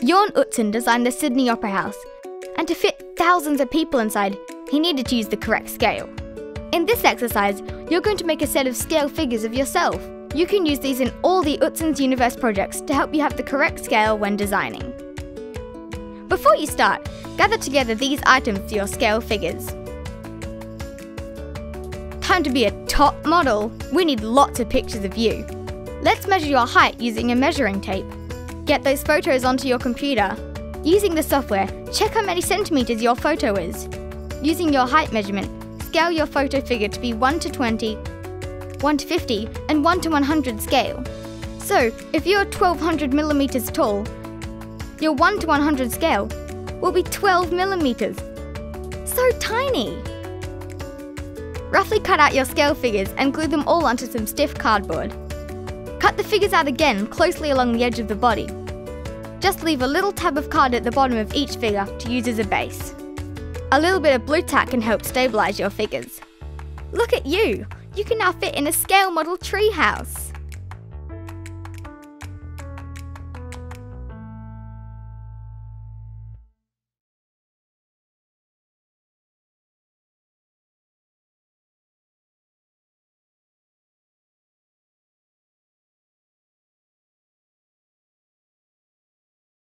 Jorn Utzon designed the Sydney Opera House, and to fit thousands of people inside, he needed to use the correct scale. In this exercise, you're going to make a set of scale figures of yourself. You can use these in all the Utzon's Universe projects to help you have the correct scale when designing. Before you start, gather together these items for your scale figures. Time to be a top model! We need lots of pictures of you. Let's measure your height using a measuring tape. Get those photos onto your computer. Using the software, check how many centimeters your photo is. Using your height measurement, scale your photo figure to be 1 to 20, 1 to 50, and 1 to 100 scale. So, if you're 1200 millimeters tall, your 1 to 100 scale will be 12 millimeters. So tiny! Roughly cut out your scale figures and glue them all onto some stiff cardboard. Cut the figures out again closely along the edge of the body. Just leave a little tab of card at the bottom of each figure to use as a base. A little bit of blue tack can help stabilize your figures. Look at you! You can now fit in a scale model treehouse!